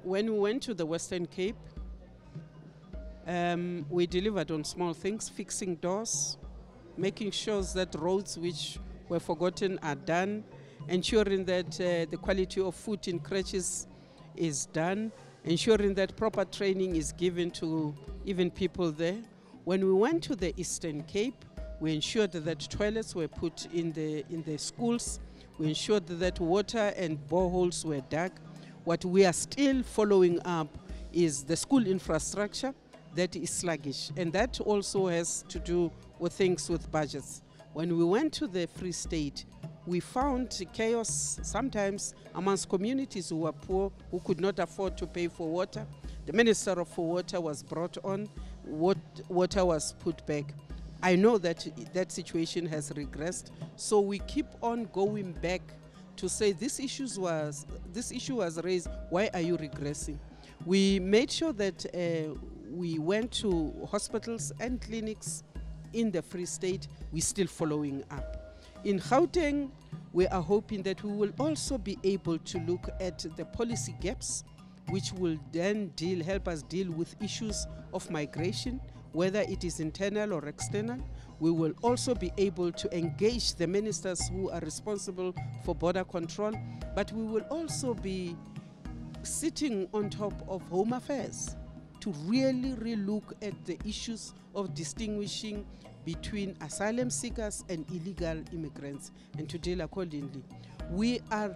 When we went to the Western Cape, we delivered on small things, fixing doors, making sure that roads which were forgotten are done, ensuring that the quality of food in creches is done, ensuring that proper training is given to even people there. When we went to the Eastern Cape, we ensured that toilets were put in the schools. We ensured that water and boreholes were dug. What we are still following up is the school infrastructure that is sluggish, and that also has to do with things with budgets. When we went to the Free State, we found chaos sometimes amongst communities who were poor, who could not afford to pay for water. The Minister for Water was brought on, water was put back. I know that that situation has regressed, so we keep on going back to say this issue was raised, why are you regressing? We made sure that we went to hospitals and clinics in the Free State. We're still following up. In Gauteng, we are hoping that we will also be able to look at the policy gaps, which will then help us deal with issues of migration, whether it is internal or external. We will also be able to engage the ministers who are responsible for border control, but we will also be sitting on top of Home Affairs to really relook at the issues of distinguishing between asylum seekers and illegal immigrants and to deal accordingly. We are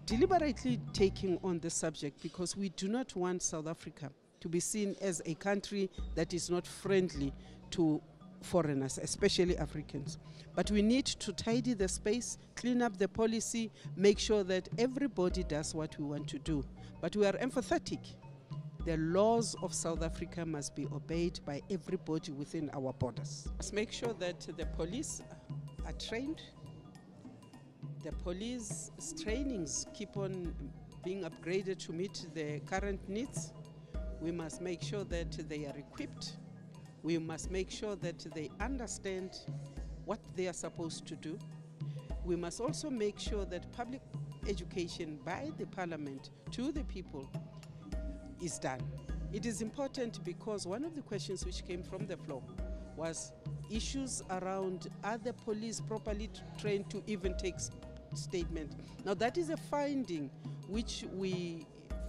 deliberately taking on this subject because we do not want South Africa to be seen as a country that is not friendly to foreigners, especially Africans. But we need to tidy the space, clean up the policy, make sure that everybody does what we want to do. But we are empathetic. The laws of South Africa must be obeyed by everybody within our borders. Let's make sure that the police are trained. The police trainings keep on being upgraded to meet the current needs. We must make sure that they are equipped. We must make sure that they understand what they are supposed to do. We must also make sure that public education by the parliament to the people is done. It is important because one of the questions which came from the floor was issues around, are the police properly trained to even take statement? Now that is a finding which we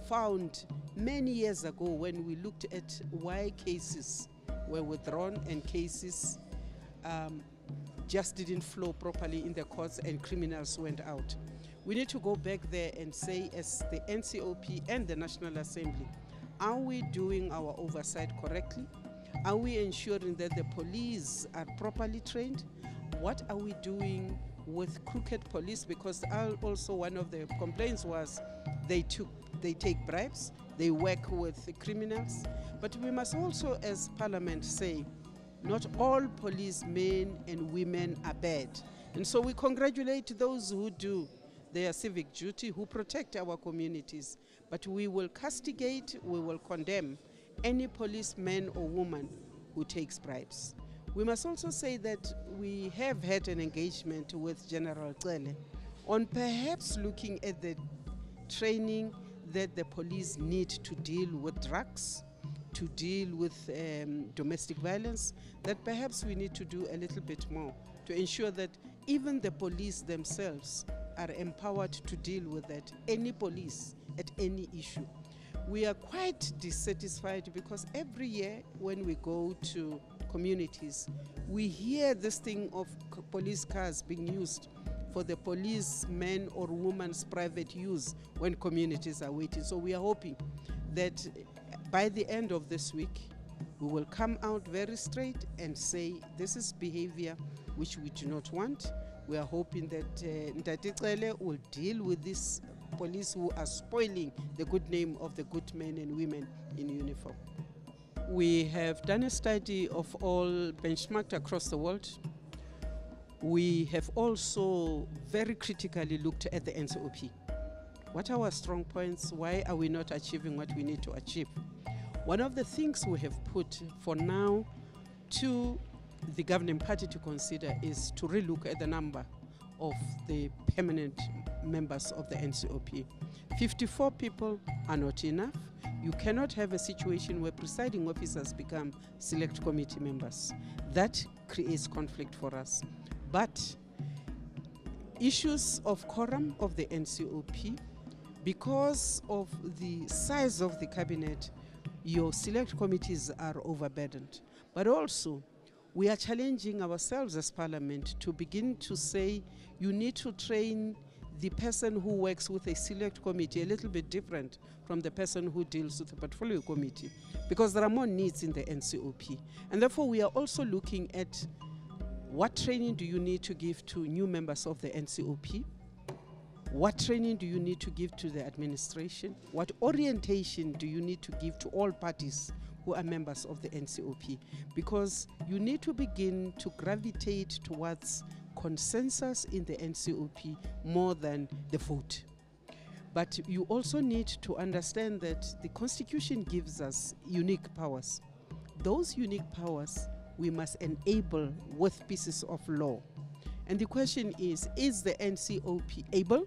found many years ago when we looked at why cases were withdrawn and cases just didn't flow properly in the courts and criminals went out. We need to go back there and say, as the NCOP and the National Assembly, are we doing our oversight correctly? Are we ensuring that the police are properly trained? What are we doing with crooked police? Because also one of the complaints was they take bribes, they work with the criminals. But we must also, as Parliament, say, not all policemen and women are bad. And so we congratulate those who do their civic duty, who protect our communities. But we will castigate, we will condemn any policeman or woman who takes bribes. We must also say that we have had an engagement with General Cele on perhaps looking at the training that the police need to deal with drugs, to deal with domestic violence, that perhaps we need to do a little bit more to ensure that even the police themselves are empowered to deal with that, any police at any issue. We are quite dissatisfied because every year when we go to communities, we hear this thing of police cars being used for the policemen or women's private use when communities are waiting. So we are hoping that by the end of this week, we will come out very straight and say this is behavior which we do not want. We are hoping that Ntate Cele will deal with these police who are spoiling the good name of the good men and women in uniform. We have done a study of all benchmarked across the world. We have also very critically looked at the NCOP. What are our strong points? Why are we not achieving what we need to achieve? One of the things we have put for now to the governing party to consider is to relook at the number of the permanent members of the NCOP. 54 people are not enough. You cannot have a situation where presiding officers become select committee members. That creates conflict for us. But issues of quorum of the NCOP, because of the size of the cabinet, your select committees are overburdened. But also, we are challenging ourselves as Parliament to begin to say you need to train the person who works with a select committee a little bit different from the person who deals with the portfolio committee, because there are more needs in the NCOP. And therefore, we are also looking at what training do you need to give to new members of the NCOP? What training do you need to give to the administration? What orientation do you need to give to all parties who are members of the NCOP? Because you need to begin to gravitate towards consensus in the NCOP more than the vote. But you also need to understand that the Constitution gives us unique powers. Those unique powers we must enable with pieces of law. And the question is the NCOP able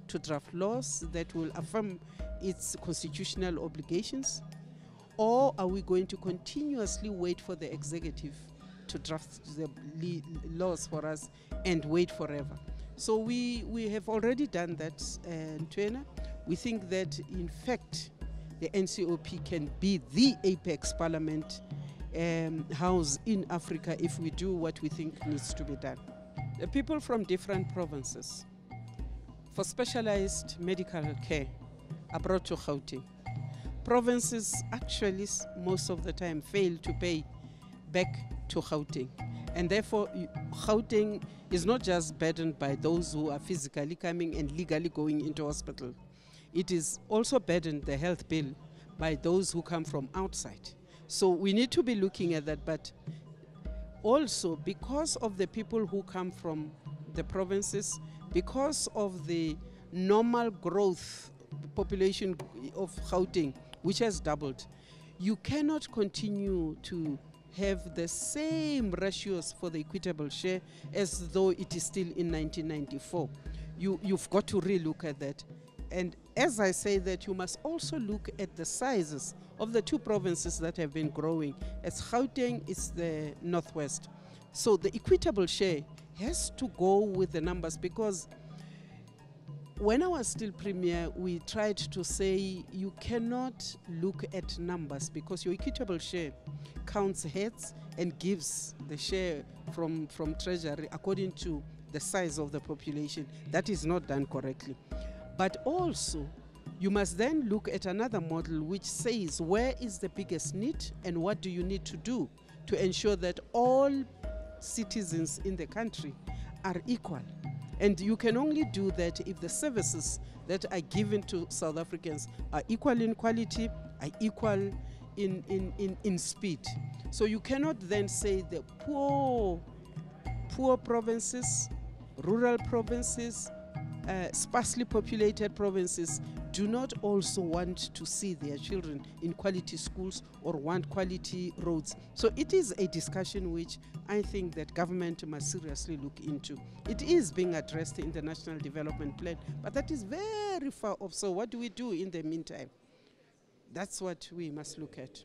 to draft laws that will affirm its constitutional obligations? Or are we going to continuously wait for the executive to draft the laws for us and wait forever? So we have already done that, Ntwena. We think that, in fact, the NCOP can be the apex parliament house in Africa if we do what we think needs to be done. The people from different provinces for specialized medical care are brought to Gauteng. Provinces actually most of the time fail to pay back to Gauteng. And therefore, Gauteng is not just burdened by those who are physically coming and legally going into hospital. It is also burdened, the health bill, by those who come from outside. So we need to be looking at that, but also because of the people who come from the provinces, because of the normal growth population of Gauteng, which has doubled, you cannot continue to have the same ratios for the equitable share as though it is still in 1994. You've got to relook at that. And as I say that, you must also look at the sizes of the two provinces that have been growing, as Gauteng is the northwest. So the equitable share has to go with the numbers, because when I was still Premier, we tried to say you cannot look at numbers, because your equitable share counts heads and gives the share from Treasury according to the size of the population. That is not done correctly. But also, you must then look at another model which says where is the biggest need and what do you need to do to ensure that all citizens in the country are equal. And you can only do that if the services that are given to South Africans are equal in quality, are equal in speed. So you cannot then say the poor provinces, rural provinces, sparsely populated provinces do not also want to see their children in quality schools or want quality roads. So it is a discussion which I think that government must seriously look into. It is being addressed in the National Development Plan, but that is very far off. So what do we do in the meantime? That's what we must look at.